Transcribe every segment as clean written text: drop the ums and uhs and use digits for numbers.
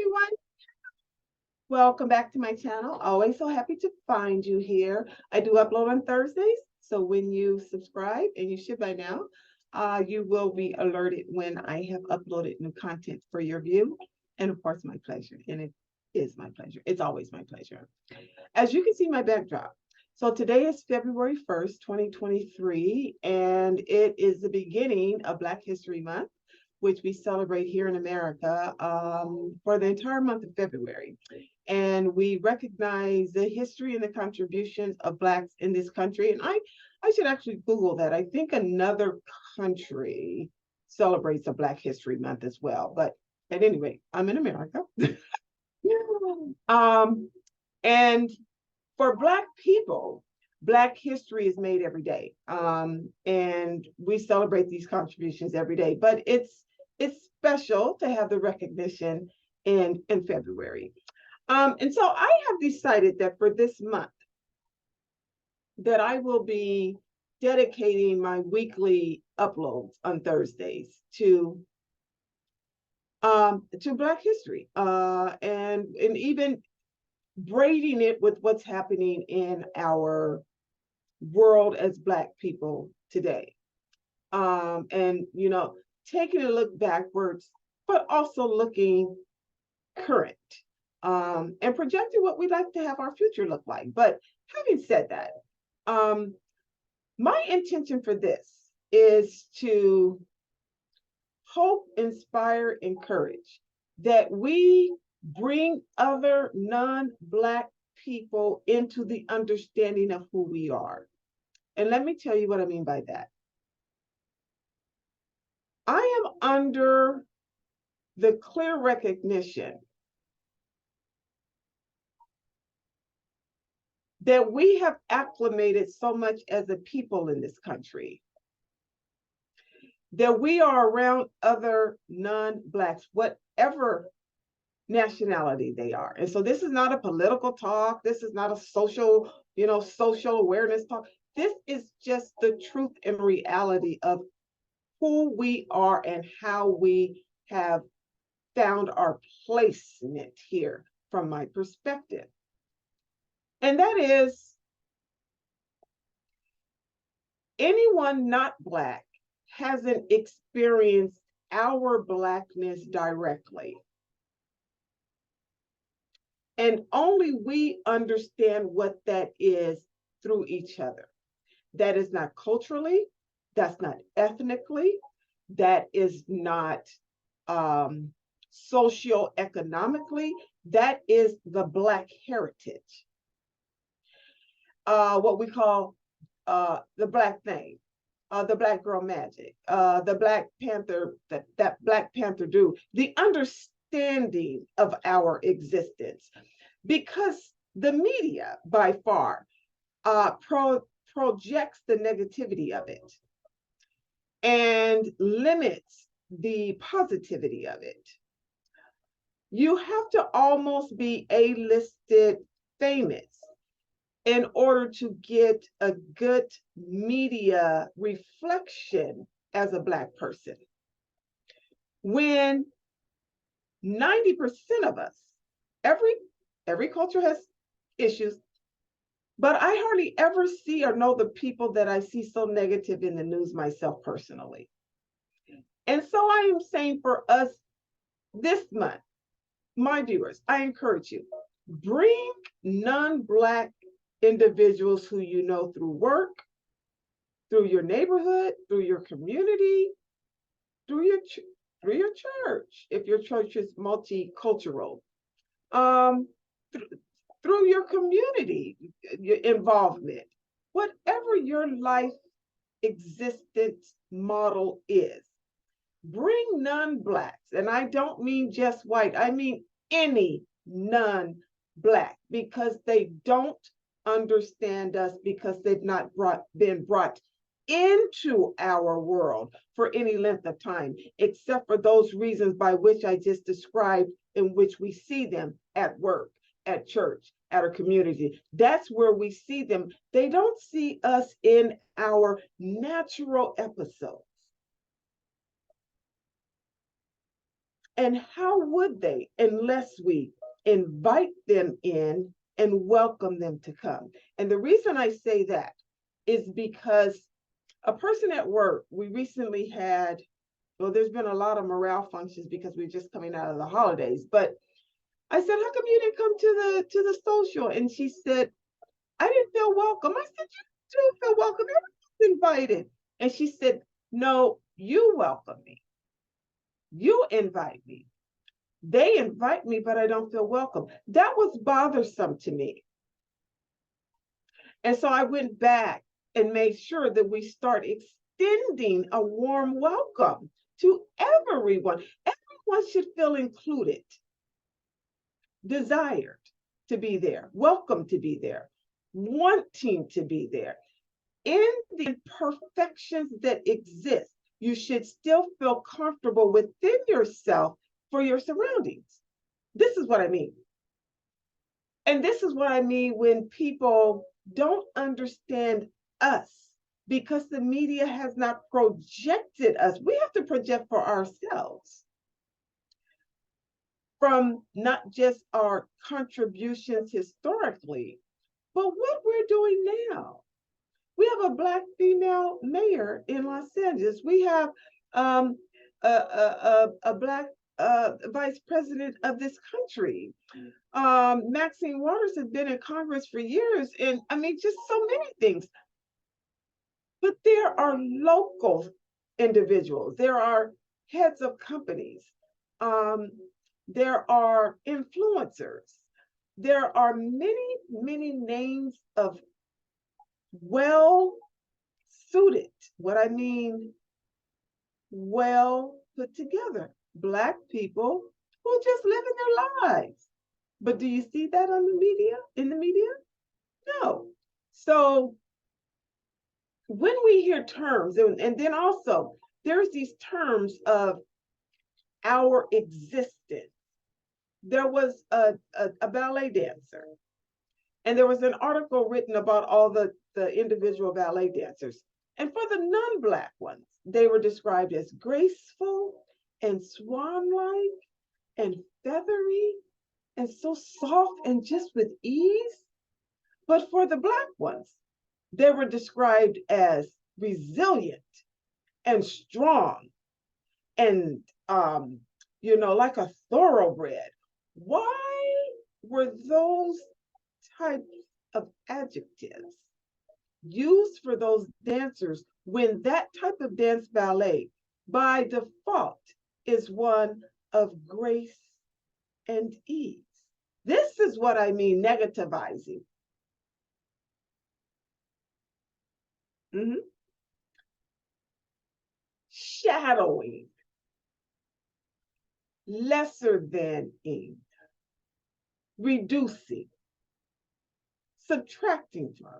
everyone. Welcome back to my channel. Always so happy to find you here. I do upload on Thursdays, so when you subscribe, and you should by now, you will be alerted when I have uploaded new content for your view. And of course, my pleasure. And it is my pleasure. It's always my pleasure. As you can see my backdrop. So today is February 1st, 2023, and it is the beginning of Black History Month, which we celebrate here in America for the entire month of February. And we recognize the history and the contributions of Blacks in this country. And I should actually Google that. I think another country celebrates a Black History Month as well. But at any rate, I'm in America. And for Black people, Black history is made every day. And we celebrate these contributions every day. But it's special to have the recognition in February. And so I have decided that for this month, that I will be dedicating my weekly uploads on Thursdays to Black history, and even braiding it with what's happening in our world as Black people today. And, taking a look backwards, but also looking current, and projecting what we'd like to have our future look like. But having said that, my intention for this is to hope, inspire, encourage that we bring other non-Black people into the understanding of who we are. And let me tell you what I mean by that. I am under the clear recognition that we have acclimated so much as a people in this country, that we are around other non-Blacks, whatever nationality they are. And so this is not a political talk. This is not a social awareness talk. This is just the truth and reality of who we are and how we have found our placement here from my perspective. And that is, anyone not Black hasn't experienced our Blackness directly. And only we understand what that is through each other. That is not culturally, that's not ethnically, that is not socioeconomically, that is the Black heritage. What we call the Black thing, the Black girl magic, the Black Panther, that Black Panther do, the understanding of our existence. Because the media, by far, projects the negativity of it and limits the positivity of it. You have to almost be A-listed famous in order to get a good media reflection as a Black person. When 90% of us, every culture has issues, but I hardly ever see or know the people that I see so negative in the news myself personally. And so I am saying for us this month, my viewers, I encourage you, bring non-Black individuals who you know through work, through your neighborhood, through your community, through your church, if your church is multicultural, through your community, your involvement, whatever your life existence model is, bring non-Blacks. And I don't mean just white, I mean any non-Black, because they don't understand us, because they've not been brought into our world for any length of time, except for those reasons by which I just described, in which we see them at work, at church, at our community. That's where we see them. They don't see us in our natural episodes. And how would they unless we invite them in and welcome them to come? And the reason I say that is because a person at work, we recently had, well, there's been a lot of morale functions because we're just coming out of the holidays. But I said, how come you didn't come to the social? And she said, I didn't feel welcome. I said, you do feel welcome. Everyone's invited. And she said, no, you welcome me. You invite me. They invite me, but I don't feel welcome. That was bothersome to me. And so I went back and made sure that we start extending a warm welcome to everyone. Everyone should feel included, desired to be there, welcome to be there, wanting to be there. In the imperfections that exist, you should still feel comfortable within yourself for your surroundings. This is what I mean. And this is what I mean when people don't understand us because the media has not projected us. We have to project for ourselves from not just our contributions historically, but what we're doing now. We have a Black female mayor in Los Angeles. We have a Black vice president of this country. Maxine Waters has been in Congress for years, and I mean, just so many things. But there are local individuals, there are heads of companies, there are influencers, there are many, many names of well suited, what I mean, well put together Black people who just living their lives. But do you see that on the media, in the media? No. So when we hear terms, and then also there's these terms of our existence. There was a ballet dancer, and there was an article written about all the individual ballet dancers. And for the non-Black ones, they were described as graceful and swan-like and feathery and so soft and just with ease. But for the Black ones, they were described as resilient and strong and, like a thoroughbred. Why were those types of adjectives used for those dancers when that type of dance ballet by default is one of grace and ease? This is what I mean, negativizing. Shadowing, lesser than-ing, reducing, subtracting from,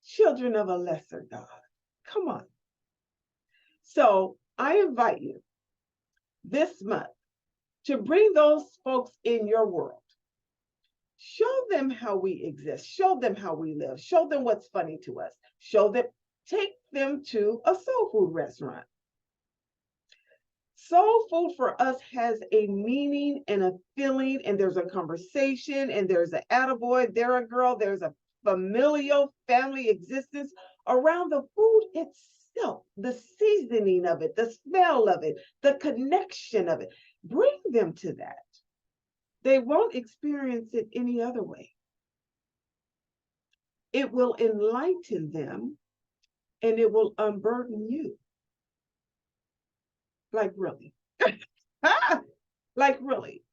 children of a lesser God. Come on. So I invite you this month to bring those folks in your world. Show them how we exist. Show them how we live. Show them what's funny to us. Take them to a soul food restaurant. Soul food for us has a meaning and a feeling, and there's a conversation, and there's an attaboy, there a girl, there's a familial family existence around the food itself, the seasoning of it, the smell of it, the connection of it. Bring them to that. They won't experience it any other way. It will enlighten them, and it will unburden you. Like, really. Like, really.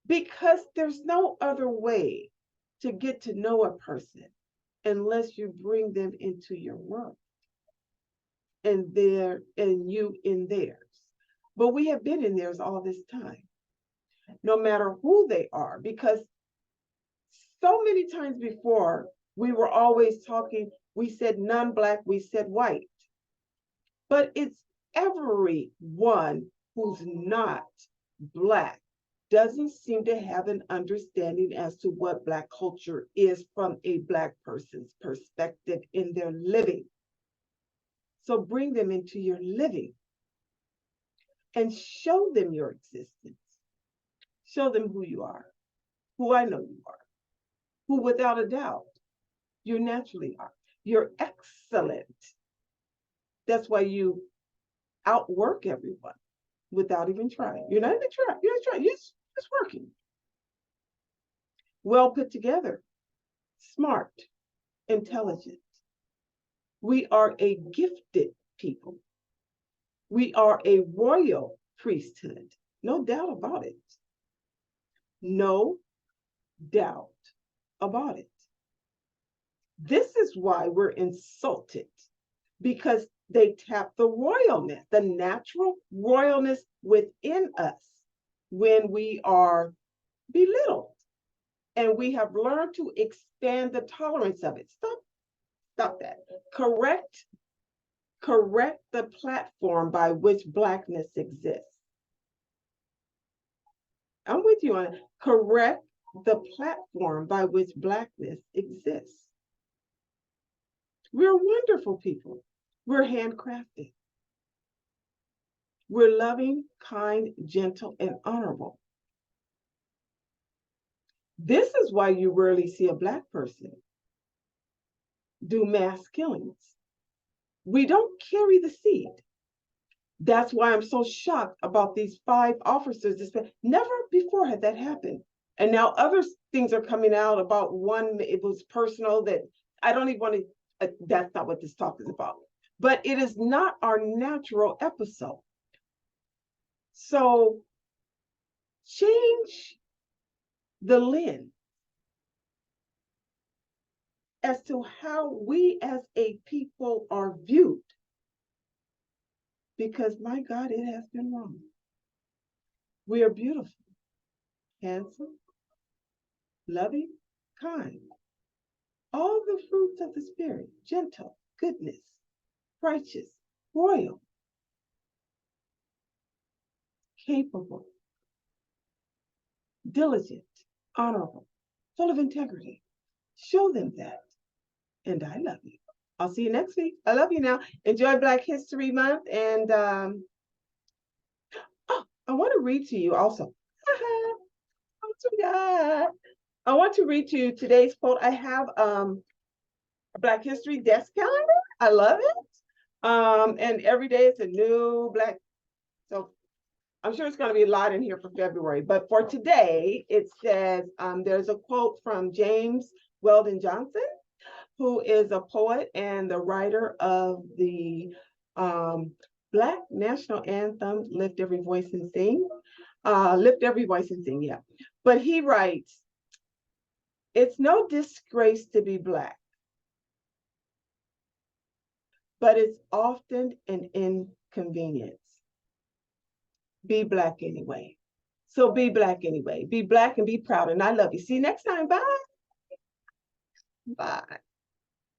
Because there's no other way to get to know a person unless you bring them into your world and you in theirs. But we have been in theirs all this time, no matter who they are, because so many times before we were always talking, we said non-Black, we said white. But it's everyone who's not Black doesn't seem to have an understanding as to what Black culture is from a Black person's perspective in their living. So bring them into your living and show them your existence. Show them who you are, who I know you are, who without a doubt you naturally are. You're excellent. That's why you outwork everyone without even trying. You're not even trying. You're not trying. You're just working. Well put together, smart, intelligent. We are a gifted people. We are a royal priesthood. No doubt about it. No doubt about it. This is why we're insulted, because they tap the royalness, the natural royalness within us when we are belittled. And we have learned to expand the tolerance of it. Stop that. Correct the platform by which Blackness exists. I'm with you on it. Correct the platform by which Blackness exists. We're wonderful people. We're handcrafted. We're loving, kind, gentle, and honorable. This is why you rarely see a Black person do mass killings. We don't carry the seed. That's why I'm so shocked about these 5 officers. Never before had that happened. And now other things are coming out about one, it was personal, that I don't even want to, that's not what this talk is about. But it is not our natural episode. So change the lens as to how we as a people are viewed. Because my God, it has been wrong. We are beautiful, handsome, loving, kind. All the fruits of the Spirit, gentle, goodness, righteous, royal, capable, diligent, honorable, full of integrity. Show them that. And I love you. I'll see you next week. I love you now. Enjoy Black History Month. And I want to read to you also. I want to read to you today's quote. I have a Black History desk calendar. I love it. And every day it's a new Black. So I'm sure it's going to be a lot in here for February. But for today, it says there's a quote from James Weldon Johnson, who is a poet and the writer of the Black National Anthem, Lift Every Voice and Sing. Lift Every Voice and Sing, yeah. But he writes, it's no disgrace to be Black, but it's often an inconvenience. Be Black anyway. So be Black anyway. Be Black and be proud. And I love you. See you next time. Bye. Bye.